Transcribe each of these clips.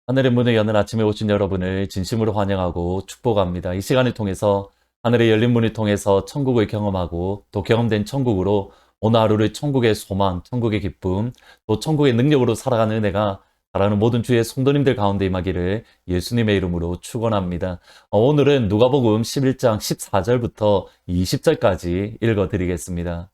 하늘의 문을 여는 아침에 오신 여러분을 진심으로 환영하고 축복합니다. 이 시간을 통해서 하늘의 열린 문을 통해서 천국을 경험하고 또 경험된 천국으로 오늘 하루를 천국의 소망, 천국의 기쁨, 또 천국의 능력으로 살아가는 은혜가 사랑하는 모든 주의 성도님들 가운데 임하기를 예수님의 이름으로 축원합니다. 오늘은 누가복음 11장 14절부터 20절까지 읽어드리겠습니다.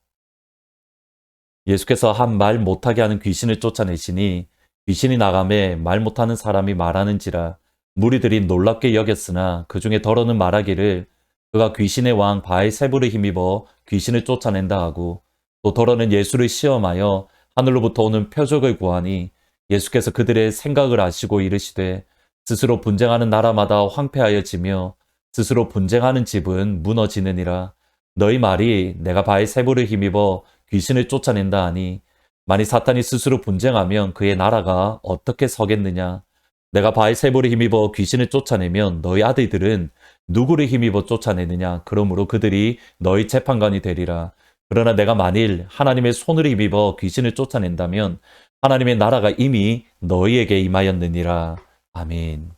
예수께서 한 말 못하게 하는 귀신을 쫓아내시니 귀신이 나가매 말 못하는 사람이 말하는지라 무리들이 놀랍게 여겼으나 그 중에 더러는 말하기를 그가 귀신의 왕 바알세불에 힘입어 귀신을 쫓아낸다 하고 또 더러는 예수를 시험하여 하늘로부터 오는 표적을 구하니 예수께서 그들의 생각을 아시고 이르시되 스스로 분쟁하는 나라마다 황폐하여지며 스스로 분쟁하는 집은 무너지느니라. 너희 말이 내가 바알세불에 힘입어 귀신을 쫓아낸다 하니 만일 사탄이 스스로 분쟁하면 그의 나라가 어떻게 서겠느냐. 내가 바알세불에 힘입어 귀신을 쫓아내면 너희 아들들은 누구를 힘입어 쫓아내느냐. 그러므로 그들이 너희 재판관이 되리라. 그러나 내가 만일 하나님의 손을 힘입어 귀신을 쫓아낸다면 하나님의 나라가 이미 너희에게 임하였느니라. 아멘.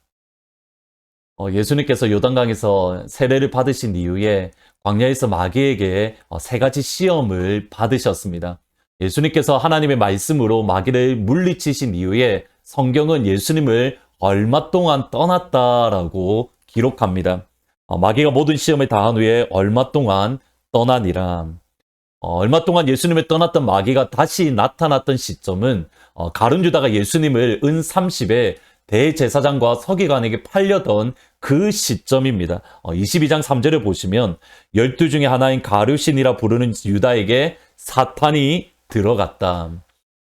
예수님께서 요단강에서 세례를 받으신 이후에 광야에서 마귀에게 세 가지 시험을 받으셨습니다. 예수님께서 하나님의 말씀으로 마귀를 물리치신 이후에 성경은 예수님을 얼마 동안 떠났다라고 기록합니다. 마귀가 모든 시험을 다한 후에 얼마 동안 떠나니라. 얼마 동안 예수님을 떠났던 마귀가 다시 나타났던 시점은 가룟 유다가 예수님을 은 30에 대제사장과 서기관에게 팔려던 그 시점입니다. 22장 3절을 보시면 12 중에 하나인 가룟신이라 부르는 유다에게 사탄이 들어갔다.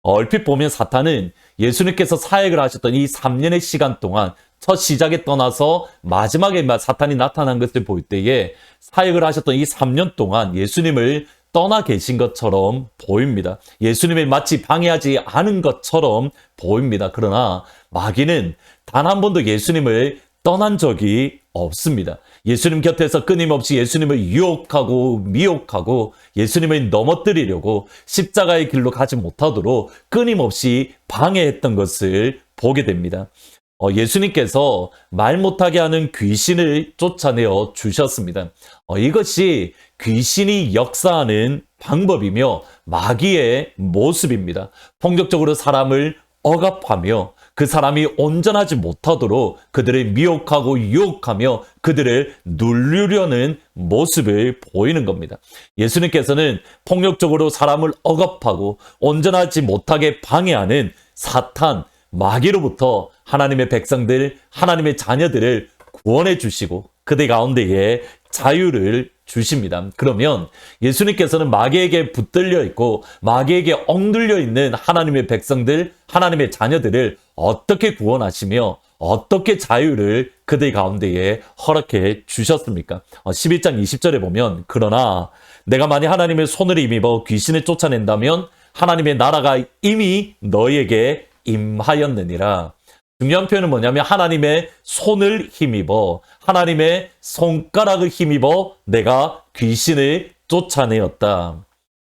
얼핏 보면 사탄은 예수님께서 사역을 하셨던 이 3년의 시간 동안 첫 시작에 떠나서 마지막에 사탄이 나타난 것을 볼 때에 사역을 하셨던 이 3년 동안 예수님을 떠나 계신 것처럼 보입니다. 예수님을 마치 방해하지 않은 것처럼 보입니다. 그러나 마귀는 단 한 번도 예수님을 떠난 적이 없습니다. 예수님 곁에서 끊임없이 예수님을 유혹하고 미혹하고 예수님을 넘어뜨리려고 십자가의 길로 가지 못하도록 끊임없이 방해했던 것을 보게 됩니다. 예수님께서 말 못하게 하는 귀신을 쫓아내어 주셨습니다. 이것이 귀신이 역사하는 방법이며 마귀의 모습입니다. 폭력적으로 사람을 억압하며 그 사람이 온전하지 못하도록 그들을 미혹하고 유혹하며 그들을 누르려는 모습을 보이는 겁니다. 예수님께서는 폭력적으로 사람을 억압하고 온전하지 못하게 방해하는 사탄, 마귀로부터 하나님의 백성들, 하나님의 자녀들을 구원해 주시고 그들 가운데에 자유를 주십니다. 그러면 예수님께서는 마귀에게 붙들려 있고 마귀에게 억눌려 있는 하나님의 백성들, 하나님의 자녀들을 어떻게 구원하시며 어떻게 자유를 그들 가운데에 허락해 주셨습니까? 11장 20절에 보면 그러나 내가 만약 하나님의 손을 힘입어 귀신을 쫓아낸다면 하나님의 나라가 이미 너희에게 임하였느니라. 중요한 표현은 뭐냐면 하나님의 손을 힘입어 하나님의 손가락을 힘입어 내가 귀신을 쫓아내었다.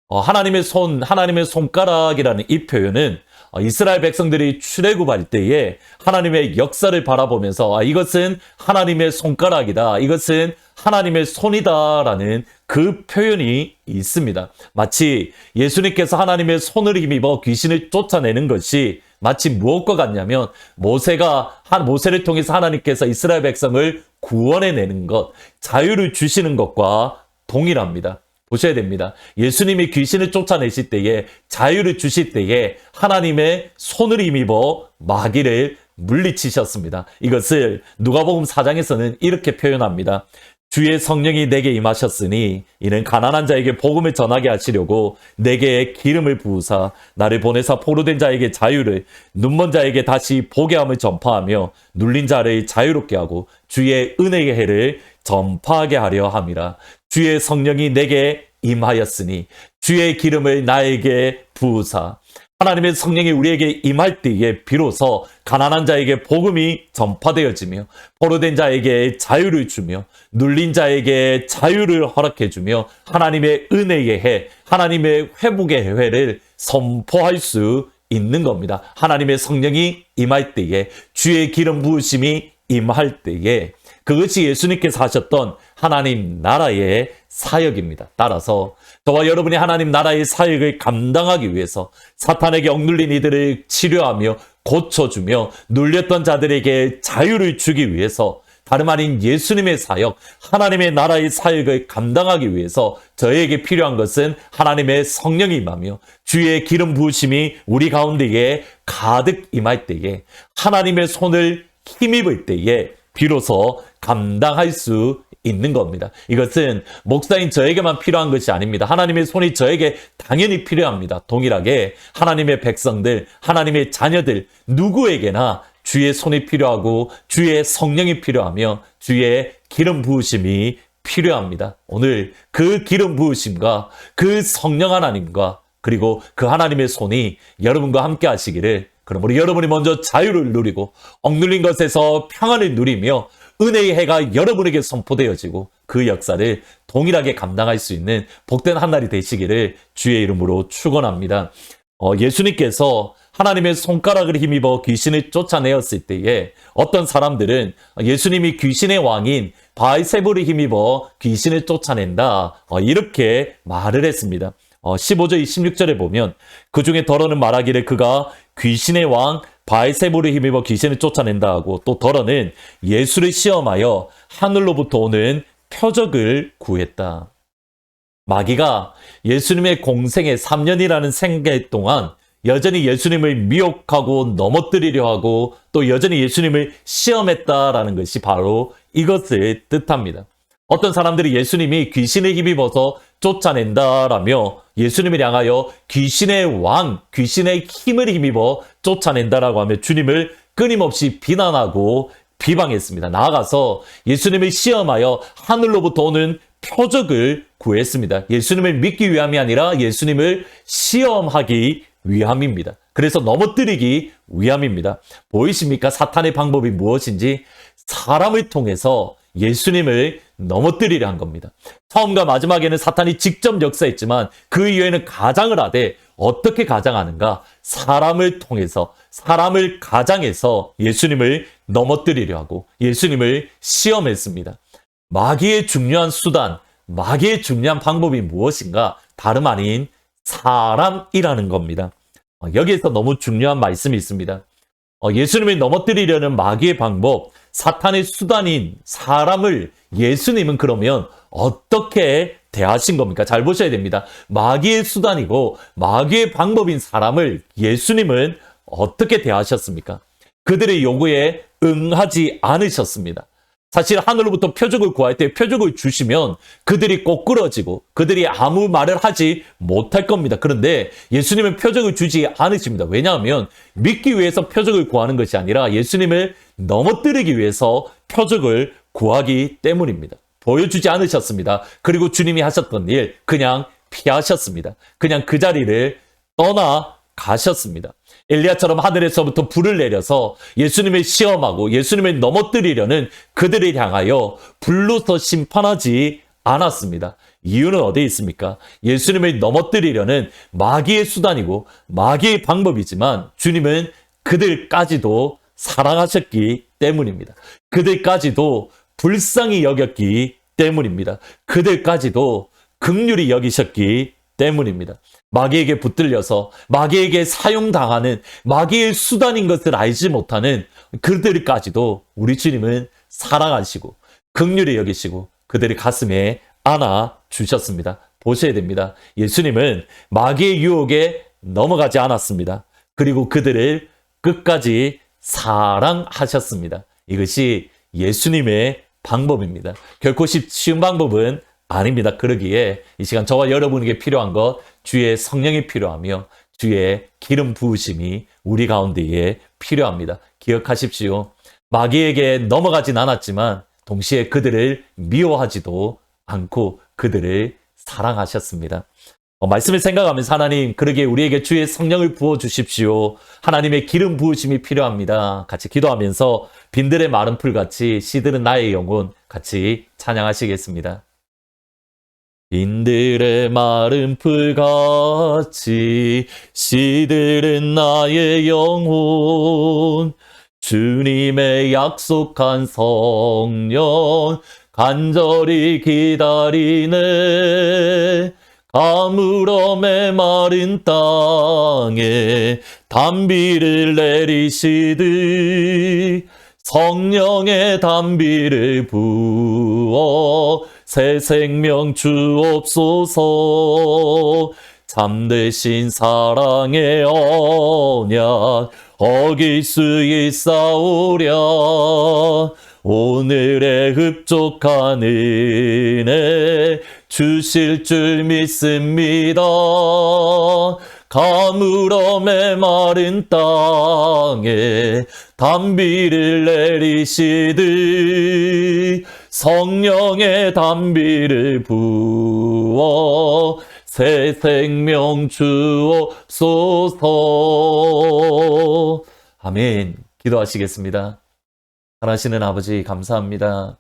하나님의 손, 하나님의 손가락이라는 이 표현은 이스라엘 백성들이 출애굽할 때에 하나님의 역사를 바라보면서 이것은 하나님의 손가락이다. 이것은 하나님의 손이다라는 그 표현이 있습니다. 마치 예수님께서 하나님의 손을 힘입어 귀신을 쫓아내는 것이 마치 무엇과 같냐면 모세를 통해서 하나님께서 이스라엘 백성을 구원해내는 것, 자유를 주시는 것과 동일합니다. 보셔야 됩니다. 예수님이 귀신을 쫓아내실 때에 자유를 주실 때에 하나님의 손을 힘입어 마귀를 물리치셨습니다. 이것을 누가복음 4장에서는 이렇게 표현합니다. 주의 성령이 내게 임하셨으니 이는 가난한 자에게 복음을 전하게 하시려고 내게 기름을 부으사 나를 보내사 포로된 자에게 자유를 눈먼 자에게 다시 보게 함을 전파하며 눌린 자를 자유롭게 하고 주의 은혜의 해를 전파하게 하려 함이라. 주의 성령이 내게 임하였으니 주의 기름을 나에게 부으사 하나님의 성령이 우리에게 임할 때에 비로소 가난한 자에게 복음이 전파되어지며 포로된 자에게 자유를 주며 눌린 자에게 자유를 허락해 주며 하나님의 은혜의 해, 하나님의 회복의 해를 선포할 수 있는 겁니다. 하나님의 성령이 임할 때에, 주의 기름 부으심이 임할 때에, 그것이 예수님께서 하셨던 하나님 나라의 사역입니다. 따라서 저와 여러분이 하나님 나라의 사역을 감당하기 위해서 사탄에게 억눌린 이들을 치료하며 고쳐주며 눌렸던 자들에게 자유를 주기 위해서, 다름 아닌 예수님의 사역, 하나님의 나라의 사역을 감당하기 위해서 저에게 필요한 것은 하나님의 성령이 임하며 주의 기름 부으심이 우리 가운데에 가득 임할 때에, 하나님의 손을 힘입을 때에 비로소 감당할 수 있는 겁니다. 이것은 목사인 저에게만 필요한 것이 아닙니다. 하나님의 손이 저에게 당연히 필요합니다. 동일하게 하나님의 백성들, 하나님의 자녀들 누구에게나 주의 손이 필요하고 주의 성령이 필요하며 주의 기름 부으심이 필요합니다. 오늘 그 기름 부으심과 그 성령 하나님과 그리고 그 하나님의 손이 여러분과 함께 하시기를, 그러므로 여러분이 먼저 자유를 누리고 억눌린 것에서 평안을 누리며 은혜의 해가 여러분에게 선포되어지고 그 역사를 동일하게 감당할 수 있는 복된 한 날이 되시기를 주의 이름으로 축원합니다. 예수님께서 하나님의 손가락을 힘입어 귀신을 쫓아내었을 때에 어떤 사람들은 예수님이 귀신의 왕인 바알세불을 힘입어 귀신을 쫓아낸다, 이렇게 말을 했습니다. 15절 16절에 보면 그 중에 더러는 말하기를 그가 귀신의 왕 바알세불을 힘입어 귀신을 쫓아낸다 하고, 또 더러는 예수를 시험하여 하늘로부터 오는 표적을 구했다. 마귀가 예수님의 공생의 3년이라는 생애 동안 여전히 예수님을 미혹하고 넘어뜨리려 하고 또 여전히 예수님을 시험했다라는 것이 바로 이것을 뜻합니다. 어떤 사람들이 예수님이 귀신을 힘입어서 쫓아낸다라며 예수님을 향하여 귀신의 왕, 귀신의 힘을 힘입어 쫓아낸다라고 하며 주님을 끊임없이 비난하고 비방했습니다. 나아가서 예수님을 시험하여 하늘로부터 오는 표적을 구했습니다. 예수님을 믿기 위함이 아니라 예수님을 시험하기 위함입니다. 그래서 넘어뜨리기 위함입니다. 보이십니까? 사탄의 방법이 무엇인지 사람을 통해서 예수님을 넘어뜨리려 한 겁니다. 처음과 마지막에는 사탄이 직접 역사했지만 그 이후에는 가장을 하되 어떻게 가장하는가? 사람을 통해서, 사람을 가장해서 예수님을 넘어뜨리려 하고 예수님을 시험했습니다. 마귀의 중요한 수단, 마귀의 중요한 방법이 무엇인가? 다름 아닌 사람이라는 겁니다. 여기에서 너무 중요한 말씀이 있습니다. 예수님을 넘어뜨리려는 마귀의 방법, 사탄의 수단인 사람을 예수님은 그러면 어떻게 대하신 겁니까? 잘 보셔야 됩니다. 마귀의 수단이고 마귀의 방법인 사람을 예수님은 어떻게 대하셨습니까? 그들의 요구에 응하지 않으셨습니다. 사실 하늘로부터 표적을 구할 때 표적을 주시면 그들이 꼬꾸러지고 그들이 아무 말을 하지 못할 겁니다. 그런데 예수님은 표적을 주지 않으십니다. 왜냐하면 믿기 위해서 표적을 구하는 것이 아니라 예수님을 넘어뜨리기 위해서 표적을 구하기 때문입니다. 보여주지 않으셨습니다. 그리고 주님이 하셨던 일 그냥 피하셨습니다. 그냥 그 자리를 떠나가셨습니다. 엘리야처럼 하늘에서부터 불을 내려서 예수님을 시험하고 예수님을 넘어뜨리려는 그들을 향하여 불로서 심판하지 않았습니다. 이유는 어디에 있습니까? 예수님을 넘어뜨리려는 마귀의 수단이고 마귀의 방법이지만 주님은 그들까지도 사랑하셨기 때문입니다. 그들까지도 불쌍히 여겼기 때문입니다. 그들까지도 긍휼히 여기셨기 때문입니다. 마귀에게 붙들려서 마귀에게 사용당하는 마귀의 수단인 것을 알지 못하는 그들까지도 우리 주님은 사랑하시고 긍휼히 여기시고 그들의 가슴에 안아 주셨습니다. 보셔야 됩니다. 예수님은 마귀의 유혹에 넘어가지 않았습니다. 그리고 그들을 끝까지 사랑하셨습니다. 이것이 예수님의 방법입니다. 결코 쉬운 방법은 아닙니다. 그러기에 이 시간 저와 여러분에게 필요한 것 주의 성령이 필요하며 주의 기름 부으심이 우리 가운데에 필요합니다. 기억하십시오. 마귀에게 넘어가진 않았지만 동시에 그들을 미워하지도 않고 그들을 사랑하셨습니다. 말씀을 생각하면서 하나님 그러기에 우리에게 주의 성령을 부어주십시오. 하나님의 기름 부으심이 필요합니다. 같이 기도하면서 빈들의 마른 풀같이 시들은 나의 영혼 같이 찬양하시겠습니다. 인들의 마른 풀같이 시들은 나의 영혼. 주님의 약속한 성령 간절히 기다리네. 가물어 메마른 땅에 단비를 내리시듯 성령의 단비를 부어 새 생명 주옵소서. 참되신 사랑의 언약 어길 수 있사오랴. 오늘의 흡족한 은혜 주실 줄 믿습니다. 가물어 메마른 땅에 단비를 내리시듯 성령의 단비를 부어 새 생명 주옵소서. 아멘. 기도하시겠습니다. 사랑하시는 아버지 감사합니다.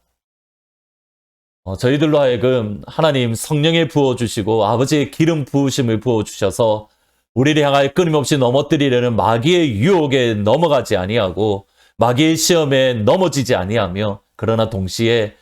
저희들로 하여금 하나님 성령에 부어주시고 아버지의 기름 부으심을 부어주셔서 우리를 향하여 끊임없이 넘어뜨리려는 마귀의 유혹에 넘어가지 아니하고 마귀의 시험에 넘어지지 아니하며, 그러나 동시에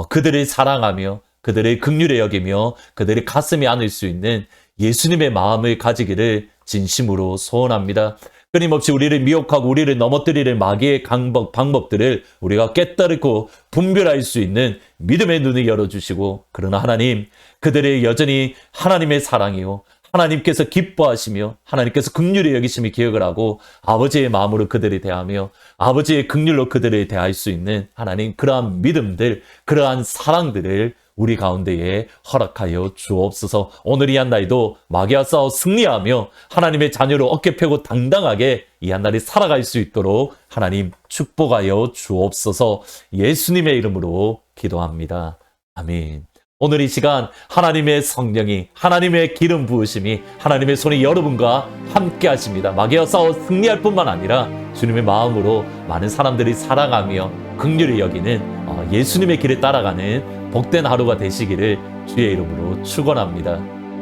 그들을 사랑하며 그들의 긍휼히 여기며 그들의 가슴에 안을 수 있는 예수님의 마음을 가지기를 진심으로 소원합니다. 끊임없이 우리를 미혹하고 우리를 넘어뜨리는 마귀의 방법들을 우리가 깨달고 분별할 수 있는 믿음의 눈을 열어주시고, 그러나 하나님, 그들의 여전히 하나님의 사랑이요 하나님께서 기뻐하시며 하나님께서 긍휼히 여기심을 기억을 하고 아버지의 마음으로 그들을 대하며 아버지의 긍휼로 그들을 대할 수 있는 하나님, 그러한 믿음들, 그러한 사랑들을 우리 가운데에 허락하여 주옵소서. 오늘 이 한날도 마귀와 싸워 승리하며 하나님의 자녀로 어깨 펴고 당당하게 이 한날이 살아갈 수 있도록 하나님 축복하여 주옵소서. 예수님의 이름으로 기도합니다. 아멘. 오늘 이 시간 하나님의 성령이, 하나님의 기름 부으심이, 하나님의 손이 여러분과 함께 하십니다. 마귀와 싸워 승리할 뿐만 아니라 주님의 마음으로 많은 사람들이 사랑하며 긍휼히 여기는 예수님의 길을 따라가는 복된 하루가 되시기를 주의 이름으로 축원합니다.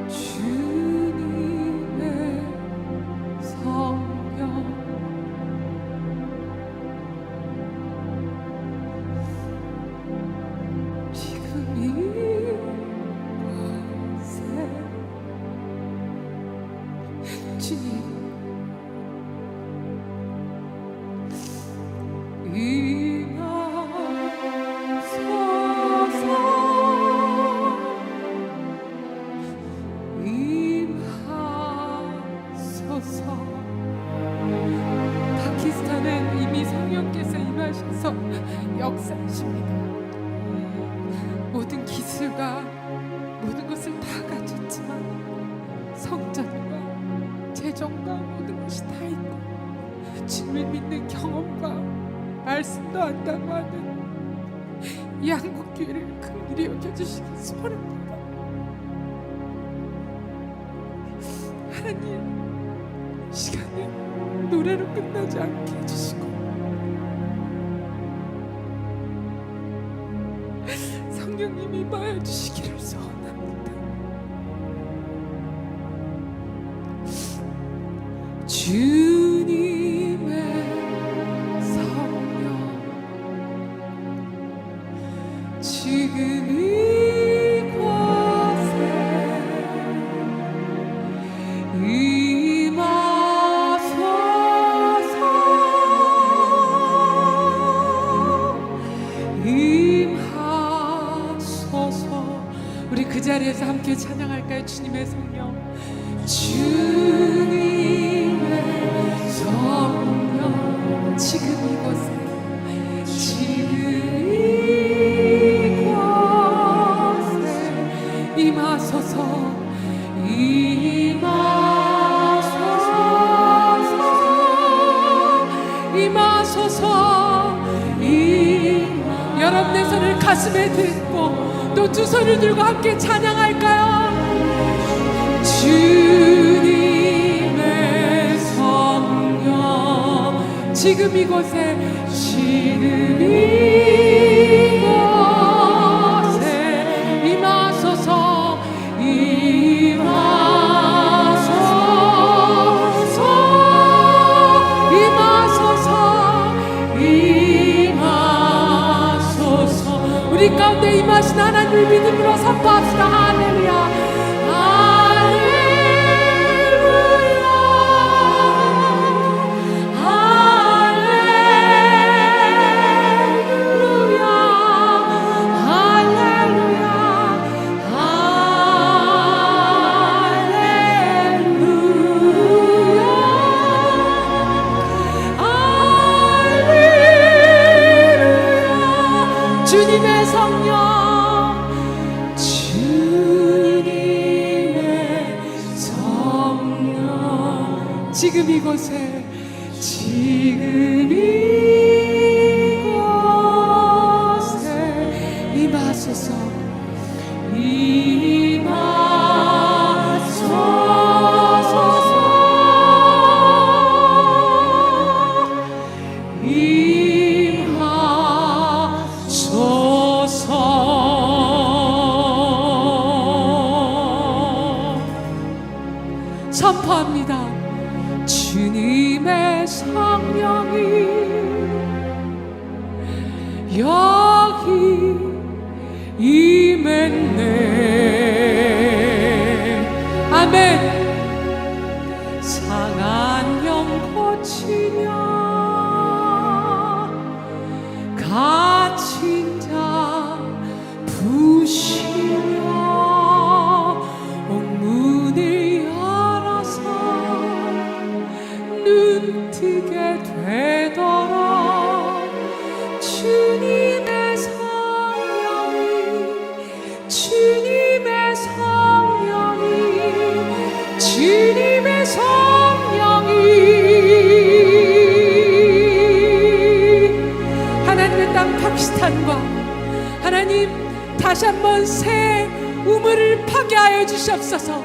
주님의 성령 지금 이곳에 주님 파키스탄은 이미 성령께서 임하셔서 역사하십니다. 모든 기술과 모든 것을 다 갖췄지만 성전과 재정과 모든 것이 다 있고 주님을 믿는 경험과 말씀도 한다고 하는 이 한국교회를 긍휼히 여겨주시기 소원합니다. 하나님, 이 시간에 노래로 끝나지 않게 해주시고 성령님이 임하여 주시기를 소원합니다. 주님의 성령 지금 우리 그 자리에서 함께 찬양할까요? 주님의 성령, 주님의 성령 지금 이곳에 임하소서 여러분의 손을 가슴에 들고 또 두 손을 들고 함께 찬양할까요? 주님의 성령 지금 이곳에 임하소서 우리 가운데 임하신 하나님을 믿음으로 선포합시다. 할렐루야. 주님의 성령, 주님의 성령, 지금 이곳에, 지금 이곳에 임하소서, 선포합니다. 주님의 성령이 여기 임했네. 아멘. 상한 영 고치며 갇힌 자 부시며 옥문을 열어서 눈 뜨게 되도록 주님의 성령이, 주님의 성령이, 주님의 성령이 하나님의 땅 파키스탄과 하나님 다시 한번 새 우물을 파괴하여 주시옵소서.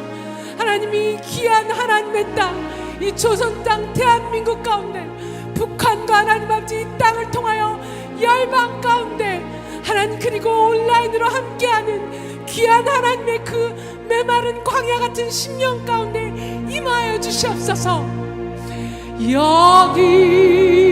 하나님이 귀한 하나님의 땅, 이 조선 땅 대한민국 가운데, 북한과 하나님 아버지 이 땅을 통하여 열방 가운데 하나님, 그리고 온라인으로 함께하는 귀한 하나님의 그 메마른 광야 같은 심령 가운데 임하여 주시옵소서. 여기